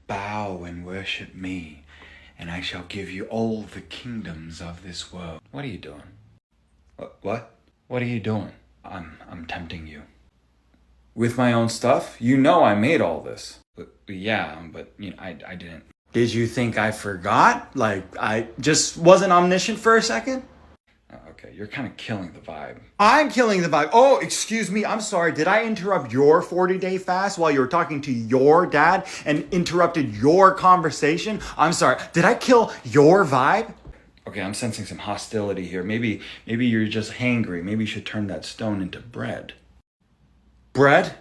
Bow and worship me, and I shall give you all the kingdoms of this world. What are you doing? What? What are you doing? I'm tempting you. With my own stuff? You know I made all this. Yeah, but I didn't. Did you think I forgot? Like, I just wasn't omniscient for a second? Okay, you're kind of killing the vibe. I'm killing the vibe. Oh, excuse me. I'm sorry. Did I interrupt your 40-day fast while you were talking to your dad and interrupted your conversation? I'm sorry. Did I kill your vibe? Okay, I'm sensing some hostility here. Maybe you're just hangry. Maybe you should turn that stone into bread. Bread?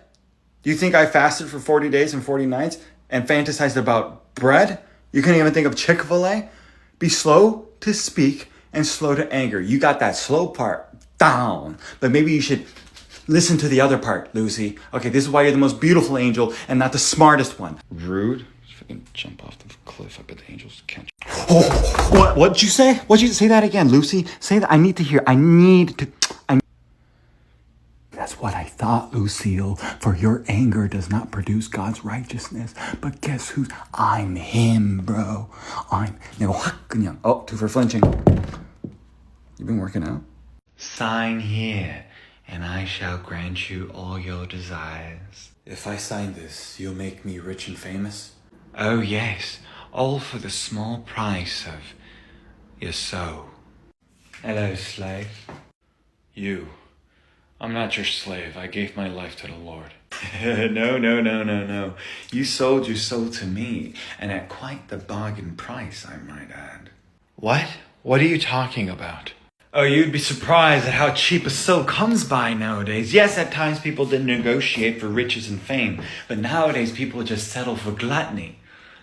Do you think I fasted for 40 days and 40 nights and fantasized about bread? You couldn't even think of Chick-fil-A? Be slow to speak and slow to anger. You got that slow part down. But maybe you should listen to the other part, Lucy. Okay, this is why you're the most beautiful angel and not the smartest one. Rude. If I can jump off the cliff, I bet the angels can't. Oh, what'd you say? What'd you say that again, Lucy? Say that. I need to hear. That's what I thought, Lucille. For your anger does not produce God's righteousness. But guess who's? I'm him, bro. Oh, two for flinching. You been working out? Sign here, and I shall grant you all your desires. If I sign this, you'll make me rich and famous? Oh, yes. All for the small price of your soul. Hello, slave. You. I'm not your slave. I gave my life to the Lord. No. You sold your soul to me, and at quite the bargain price, I might add. What? What are you talking about? Oh, you'd be surprised at how cheap a soul comes by nowadays. Yes, at times people did negotiate for riches and fame, but nowadays people just settle for gluttony,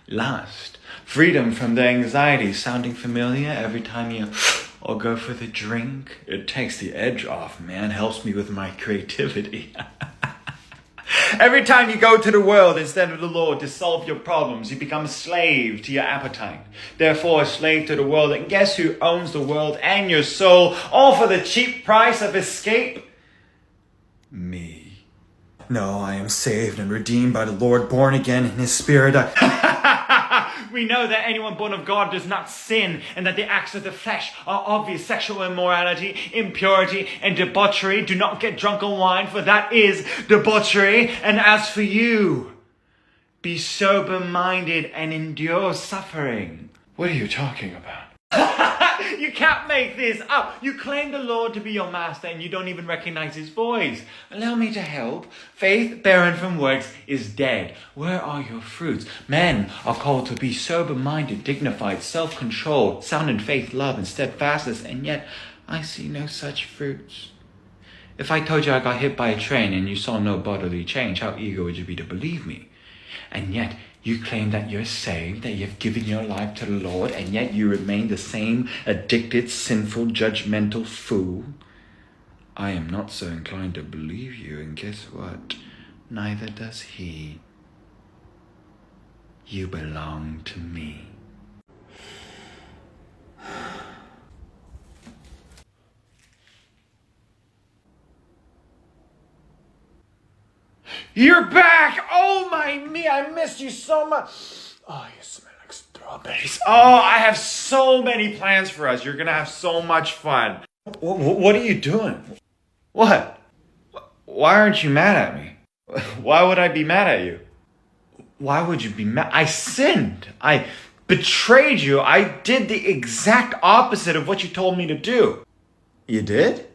lust, freedom from the anxiety. Sounding familiar every time you... or go for the drink? It takes the edge off, man. Helps me with my creativity. Every time you go to the world instead of the Lord to solve your problems, you become a slave to your appetite. Therefore, a slave to the world. And guess who owns the world and your soul, all for the cheap price of escape? Me. No, I am saved and redeemed by the Lord, born again in his spirit. We know that anyone born of God does not sin, and that the acts of the flesh are obvious: sexual immorality, impurity, and debauchery. Do not get drunk on wine, for that is debauchery. And as for you, be sober-minded and endure suffering. What are you talking about? You can't make this up. You claim the Lord to be your master and you don't even recognize his voice. Allow me to help. Faith barren from works is dead. Where are your fruits? Men are called to be sober-minded, dignified, self-controlled, sound in faith, love, and steadfastness, and yet I see no such fruits. If I told you I got hit by a train and you saw no bodily change, how eager would you be to believe me? And yet you claim that you're saved, that you've given your life to the Lord, and yet you remain the same addicted, sinful, judgmental fool. I am not so inclined to believe you, and guess what? Neither does he. You belong to me. You're back! Oh me, I missed you so much. Oh, you smell like strawberries. Oh, I have so many plans for us. You're gonna have so much fun. What are you doing? What? Why aren't you mad at me? Why would I be mad at you? Why would you be mad? I sinned. I betrayed you. I did the exact opposite of what you told me to do. You did?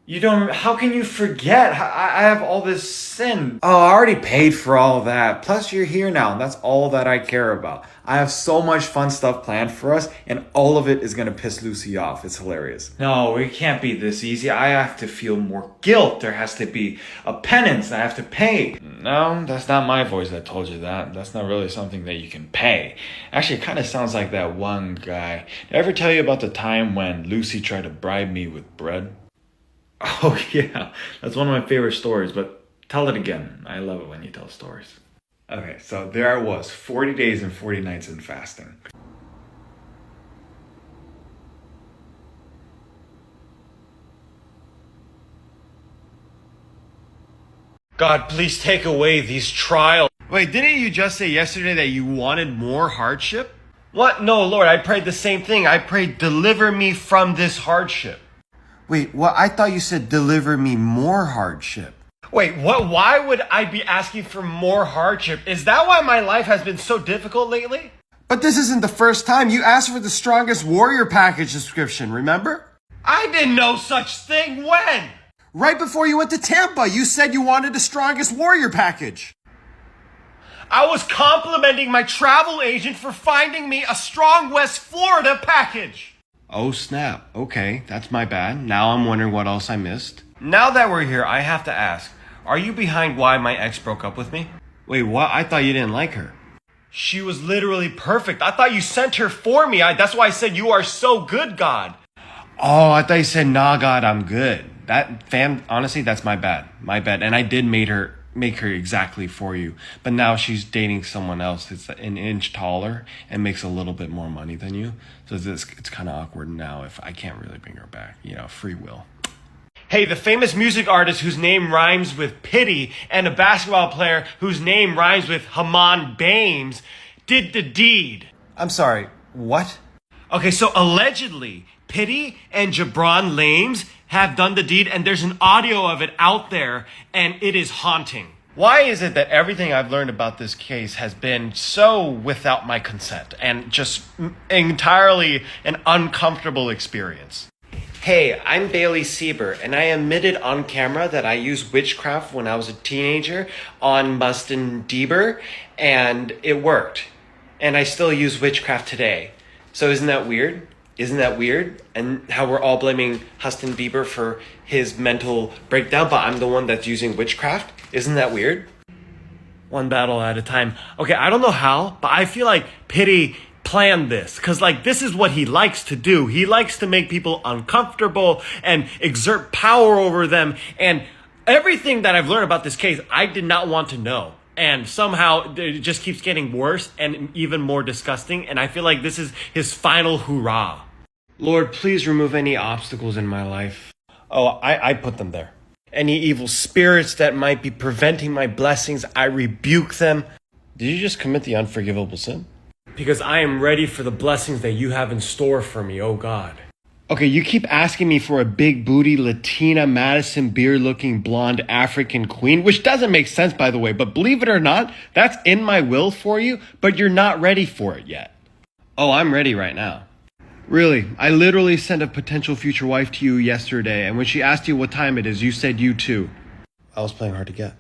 You don't, how can you forget? I have all this sin. Oh, I already paid for all of that. Plus you're here now, and that's all that I care about. I have so much fun stuff planned for us, and all of it is gonna piss Lucy off. It's hilarious. No, it can't be this easy. I have to feel more guilt. There has to be a penance I have to pay. No, that's not my voice that told you that. That's not really something that you can pay. Actually, it kind of sounds like that one guy. Did I ever tell you about the time when Lucy tried to bribe me with bread? Oh yeah, that's one of my favorite stories, but tell it again. I love it when you tell stories. Okay, so there I was, 40 days and 40 nights in fasting. God, please take away these trials. Wait, didn't you just say yesterday that you wanted more hardship? What? No, Lord, I prayed the same thing. I prayed, deliver me from this hardship. Wait, what? I thought you said deliver me more hardship. Wait, what? Why would I be asking for more hardship? Is that why my life has been so difficult lately? But this isn't the first time. You asked for the strongest warrior package description, remember? I didn't know such thing. When? Right before you went to Tampa, you said you wanted the strongest warrior package. I was complimenting my travel agent for finding me a strong West Florida package. Oh, snap. Okay, that's my bad. Now I'm wondering what else I missed. Now that we're here, I have to ask, are you behind why my ex broke up with me? Wait, what? I thought you didn't like her. She was literally perfect. I thought you sent her for me. That's why I said you are so good, God. Oh, I thought you said, nah, God, I'm good. Honestly, that's my bad. My bad. And I did make her exactly for you. But now she's dating someone else that's an inch taller and makes a little bit more money than you. So it's kind of awkward now if I can't really bring her back. You know, free will. Hey, the famous music artist whose name rhymes with pity and a basketball player whose name rhymes with Haman Bames did the deed. I'm sorry, what? Okay, so allegedly, Pity and Jabron Lames have done the deed, and there's an audio of it out there, and it is haunting. Why is it that everything I've learned about this case has been so without my consent and just entirely an uncomfortable experience? Hey, I'm Bailey Sieber, and I admitted on camera that I used witchcraft when I was a teenager on Mustin Bieber, and it worked. And I still use witchcraft today. So isn't that weird? Isn't that weird? And how we're all blaming Justin Bieber for his mental breakdown, but I'm the one that's using witchcraft? Isn't that weird? One battle at a time. Okay, I don't know how, but I feel like Pity planned this, because this is what he likes to do. He likes to make people uncomfortable and exert power over them, and everything that I've learned about this case I did not want to know, and somehow it just keeps getting worse and even more disgusting, and I feel like this is his final hurrah. Lord, please remove any obstacles in my life. Oh, I put them there. Any evil spirits that might be preventing my blessings, I rebuke them. Did you just commit the unforgivable sin? Because I am ready for the blessings that you have in store for me, oh God. Okay, you keep asking me for a big booty Latina Madison Beer looking blonde African queen, which doesn't make sense, by the way, but believe it or not, that's in my will for you, but you're not ready for it yet. Oh, I'm ready right now. Really, I literally sent a potential future wife to you yesterday, and when she asked you what time it is, you said you too. I was playing hard to get.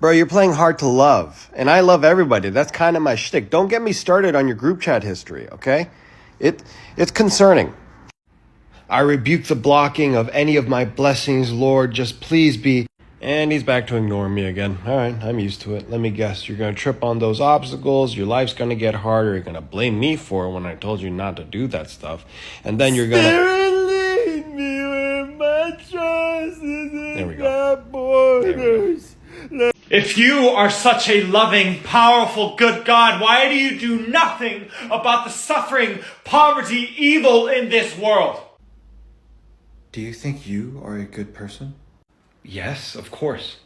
Bro, you're playing hard to love, and I love everybody. That's kind of my shtick. Don't get me started on your group chat history, okay? It's concerning. I rebuke the blocking of any of my blessings, Lord. Just please be... And he's back to ignoring me again. All right, I'm used to it. Let me guess. You're going to trip on those obstacles. Your life's going to get harder. You're going to blame me for it when I told you not to do that stuff. And then you're going to... Lead me where my trust is in there we go. Borders. If you are such a loving, powerful, good God, why do you do nothing about the suffering, poverty, evil in this world? Do you think you are a good person? Yes, of course.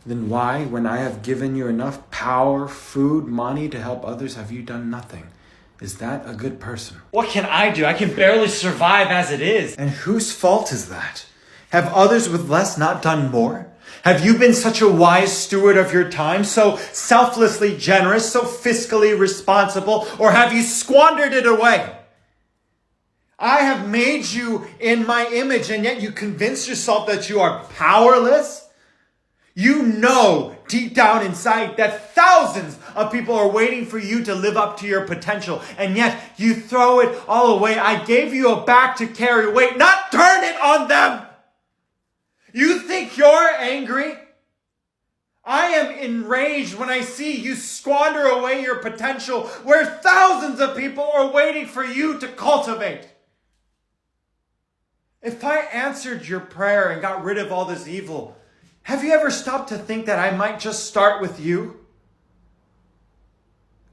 Then why, when I have given you enough power, food, money to help others, have you done nothing? Is that a good person? What can I do? I can barely survive as it is. And whose fault is that? Have others with less not done more? Have you been such a wise steward of your time, so selflessly generous, so fiscally responsible, or have you squandered it away? I have made you in my image, and yet you convince yourself that you are powerless? You know deep down inside that thousands of people are waiting for you to live up to your potential, and yet you throw it all away. I gave you a back to carry weight, not turn it on them. You think you're angry? I am enraged when I see you squander away your potential where thousands of people are waiting for you to cultivate. If I answered your prayer and got rid of all this evil, have you ever stopped to think that I might just start with you?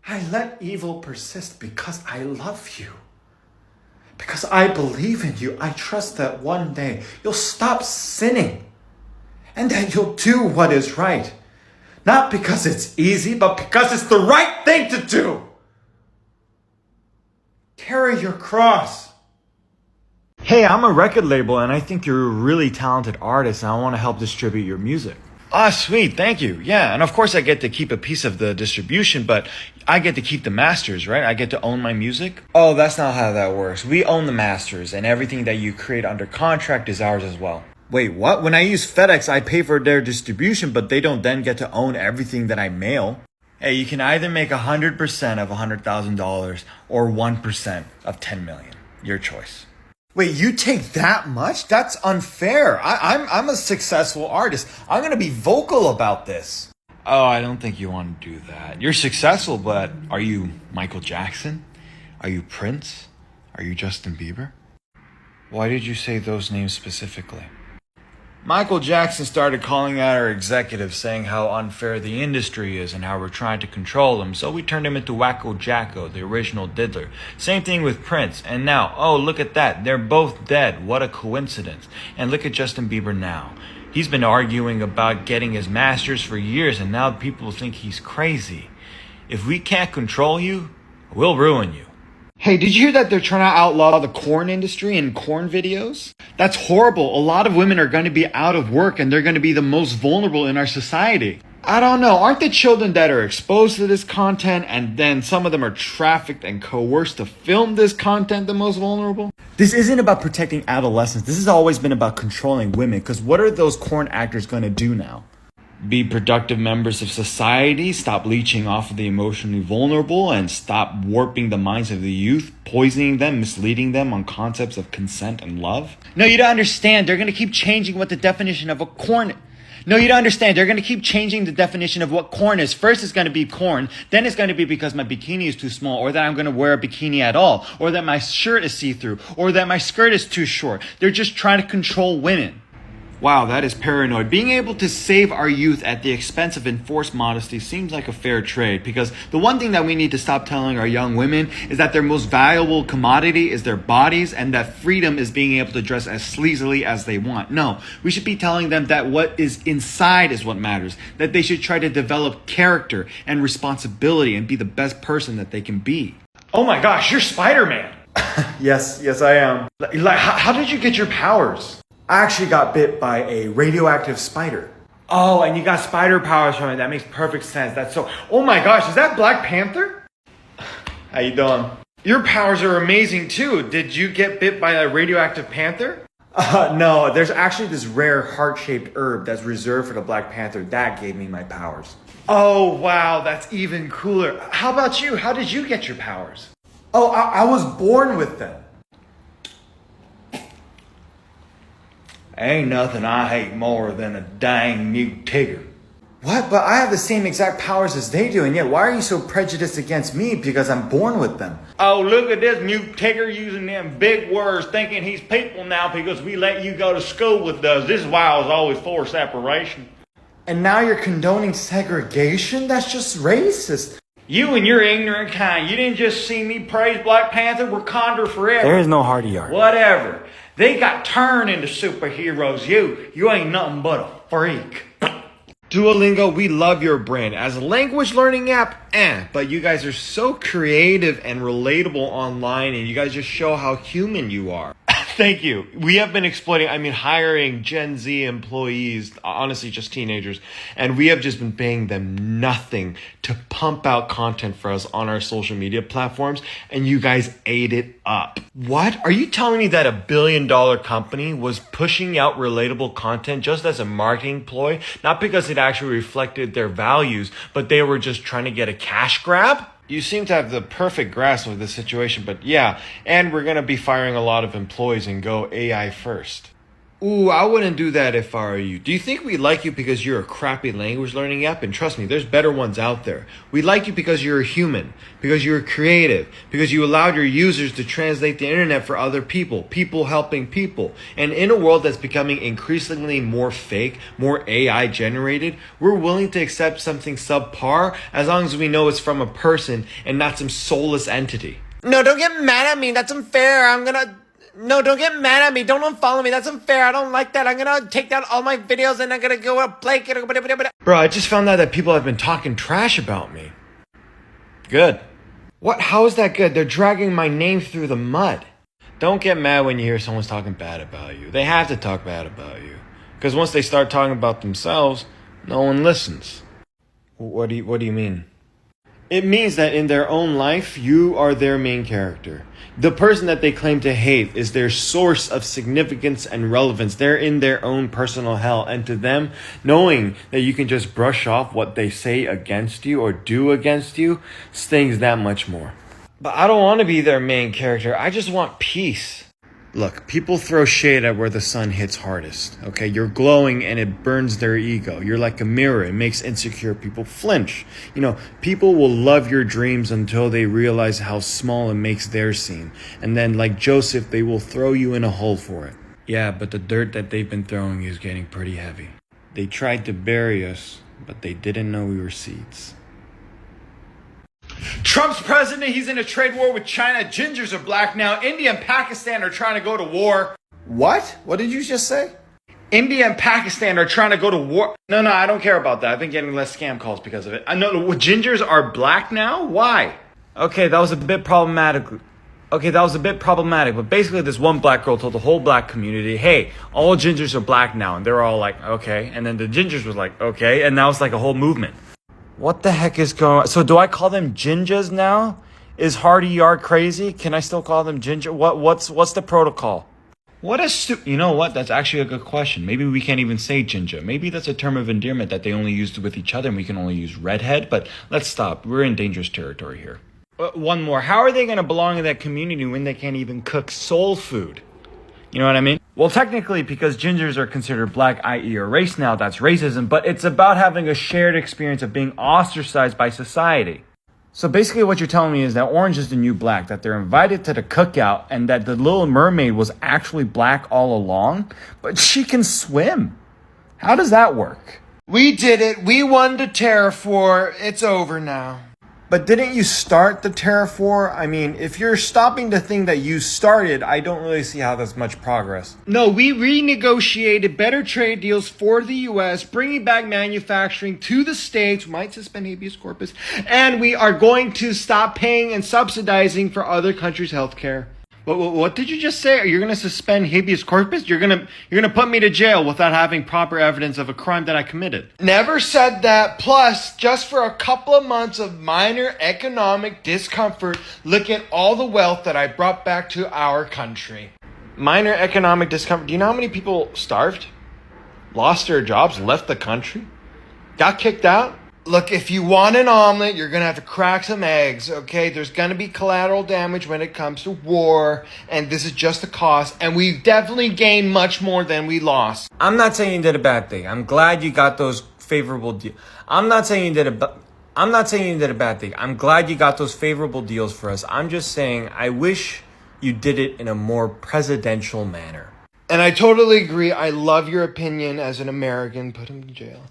I let evil persist because I love you. Because I believe in you. I trust that one day you'll stop sinning and that you'll do what is right. Not because it's easy, but because it's the right thing to do. Carry your cross. Hey, I'm a record label and I think you're a really talented artist and I want to help distribute your music. Ah, sweet, thank you. Yeah, and of course I get to keep a piece of the distribution, but I get to keep the masters, right? I get to own my music. Oh, that's not how that works. We own the masters, and everything that you create under contract is ours as well. Wait, what? When I use FedEx, I pay for their distribution, but they don't then get to own everything that I mail. Hey, you can either make 100% of $100,000 or 1% of 10 million. Your choice. Wait, you take that much? That's unfair. I'm a successful artist. I'm gonna be vocal about this. Oh, I don't think you want to do that. You're successful, but are you Michael Jackson? Are you Prince? Are you Justin Bieber? Why did you say those names specifically? Michael Jackson started calling out our executives saying how unfair the industry is and how we're trying to control them, so we turned him into Wacko Jacko, the original diddler. Same thing with Prince, and now, oh look at that, they're both dead, what a coincidence. And look at Justin Bieber now. He's been arguing about getting his masters for years and now people think he's crazy. If we can't control you, we'll ruin you. Hey, did you hear that they're trying to outlaw the corn industry and corn videos? That's horrible. A lot of women are going to be out of work and they're going to be the most vulnerable in our society. I don't know. Aren't the children that are exposed to this content and then some of them are trafficked and coerced to film this content the most vulnerable? This isn't about protecting adolescents. This has always been about controlling women, because what are those corn actors going to do now? Be productive members of society, stop leeching off of the emotionally vulnerable, and stop warping the minds of the youth, poisoning them, misleading them on concepts of consent and love? No, you don't understand. They're going to keep changing what the definition of a corn... No, you don't understand. They're going to keep changing the definition of what corn is. First it's going to be corn, then it's going to be because my bikini is too small, or that I'm going to wear a bikini at all, or that my shirt is see-through, or that my skirt is too short. They're just trying to control women. Wow, that is paranoid. Being able to save our youth at the expense of enforced modesty seems like a fair trade, because the one thing that we need to stop telling our young women is that their most valuable commodity is their bodies, and that freedom is being able to dress as sleazily as they want. No, we should be telling them that what is inside is what matters, that they should try to develop character and responsibility and be the best person that they can be. Oh my gosh, you're Spider-Man. Yes, I am. Like, how did you get your powers? I actually got bit by a radioactive spider. Oh, and you got spider powers from it. That makes perfect sense. That's so... Oh my gosh, is that Black Panther? How you doing? Your powers are amazing too. Did you get bit by a radioactive panther? No, there's actually this rare heart-shaped herb that's reserved for the Black Panther. That gave me my powers. Oh, wow, that's even cooler. How about you? How did you get your powers? Oh, I was born with them. Ain't nothing I hate more than a dang mute tigger. What? But I have the same exact powers as they do, and yet why are you so prejudiced against me because I'm born with them? Oh, look at this mute tigger using them big words, thinking he's people now because we let you go to school with us. This is why I was always for separation. And now you're condoning segregation? That's just racist. You and your ignorant kind. You didn't just see me praise Black Panther, Wakanda forever. There is no hardy art. Whatever. They got turned into superheroes. You ain't nothing but a freak. Duolingo, we love your brand. As a language learning app, but you guys are so creative and relatable online, and you guys just show how human you are. Thank you. We have been hiring Gen Z employees, honestly just teenagers, and we have just been paying them nothing to pump out content for us on our social media platforms, and you guys ate it up. What? Are you telling me that $1 billion company was pushing out relatable content just as a marketing ploy? Not because it actually reflected their values, but they were just trying to get a cash grab? You seem to have the perfect grasp of the situation, but yeah, and we're going to be firing a lot of employees and go AI first. Ooh, I wouldn't do that if I were you. Do you think we like you because you're a crappy language learning app? And trust me, there's better ones out there. We like you because you're a human, because you're creative, because you allowed your users to translate the internet for other people, people helping people. And in a world that's becoming increasingly more fake, more AI generated, we're willing to accept something subpar as long as we know it's from a person and not some soulless entity. No, don't get mad at me. That's unfair. No, don't get mad at me. Don't unfollow me. That's unfair. I don't like that. I'm gonna take down all my videos and I'm gonna go up Blake. Bro, I just found out that people have been talking trash about me. Good. What? How is that good? They're dragging my name through the mud. Don't get mad when you hear someone's talking bad about you. They have to talk bad about you. Because once they start talking about themselves, no one listens. What do you mean? It means that in their own life, you are their main character. The person that they claim to hate is their source of significance and relevance. They're in their own personal hell. And to them, knowing that you can just brush off what they say against you or do against you stings that much more. But I don't want to be their main character. I just want peace. Look, people throw shade at where the sun hits hardest, okay? You're glowing and it burns their ego. You're like a mirror. It makes insecure people flinch. You know, people will love your dreams until they realize how small it makes theirs seem. And then, like Joseph, they will throw you in a hole for it. Yeah, but the dirt that they've been throwing is getting pretty heavy. They tried to bury us, but they didn't know we were seeds. Trump's president, he's in a trade war with China. Gingers are black now. India and Pakistan are trying to go to war. What? What did you just say? India and Pakistan are trying to go to war. No, I don't care about that. I've been getting less scam calls because of it. I know gingers are black now? Why? Okay, that was a bit problematic. But basically this one black girl told the whole black community, hey, all gingers are black now. And they were all like, okay. And then the gingers was like, okay. And now it's like a whole movement. What the heck is going on? So do I call them gingers now? Is Hardy Yard crazy? Can I still call them ginger? What's the protocol? You know what? That's actually a good question. Maybe we can't even say ginger. Maybe that's a term of endearment that they only used with each other and we can only use redhead. But let's stop. We're in dangerous territory here. One more. How are they going to belong in that community when they can't even cook soul food? You know what I mean? Well, technically, because gingers are considered black, i.e. a race now, that's racism, but it's about having a shared experience of being ostracized by society. So basically what you're telling me is that orange is the new black, that they're invited to the cookout, and that the Little Mermaid was actually black all along, but she can swim. How does that work? We did it. We won the Terrafor. It's over now. But didn't you start the Terrafor? I mean, if you're stopping the thing that you started, I don't really see how that's much progress. No, we renegotiated better trade deals for the U.S., bringing back manufacturing to the States, might suspend habeas corpus, and we are going to stop paying and subsidizing for other countries' healthcare. What did you just say? You're going to suspend habeas corpus? You're going to put me to jail without having proper evidence of a crime that I committed. Never said that. Plus, just for a couple of months of minor economic discomfort, look at all the wealth that I brought back to our country. Minor economic discomfort. Do you know how many people starved? Lost their jobs, left the country? Got kicked out? Look, if you want an omelet, you're going to have to crack some eggs, okay? There's going to be collateral damage when it comes to war, and this is just the cost, and we've definitely gained much more than we lost. I'm not saying you did a bad thing. I'm glad you got those favorable deals. I'm not saying you did a bad thing. I'm glad you got those favorable deals for us. I'm just saying I wish you did it in a more presidential manner. And I totally agree. I love your opinion as an American. Put him in jail.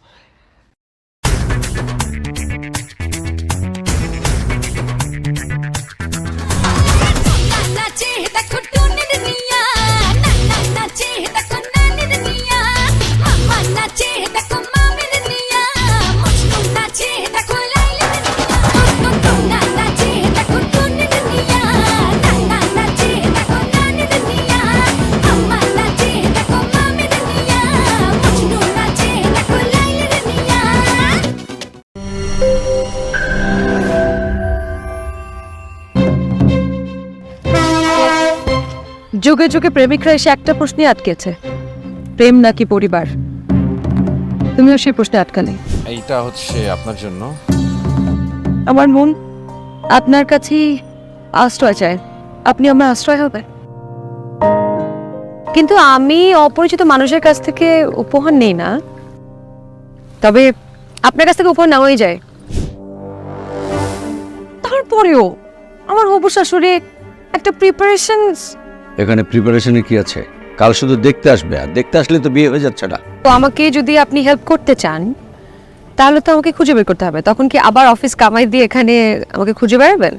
যুগে যুগে প্রেমিকরা এসে একটা প্রশ্নে আটকেছে, প্রেম নাকি পরিবার? তুমিও সেই প্রশ্নে আটকালে। এইটা হচ্ছে আপনার জন্য। আমার মন আপনার কাছেই আশ্রয় চায়, আপনি আমার আশ্রয় হবে। কিন্তু আমি অপরিচিত মানুষের কাছ থেকে উপহার নেই না, তবে আপনার কাছ থেকে উপহার নেওয়াই যায়। তারপরেও আমার হবু শাশুড়ি একটা প্রিপারেশন। এখানে প্রিপারেশনে কি আছে? কাল শুধু দেখতে আসবে, আর দেখতে আসলে তো বিয়ে হয়ে যাচ্ছে না। তো আমাকে যদি আপনি হেল্প করতে চান তাহলে তো আমাকে খুঁজে বের করতে হবে। তখন কি আবার অফিস কামাই দিয়ে এখানে আমাকে খুঁজে বেড়াবেন?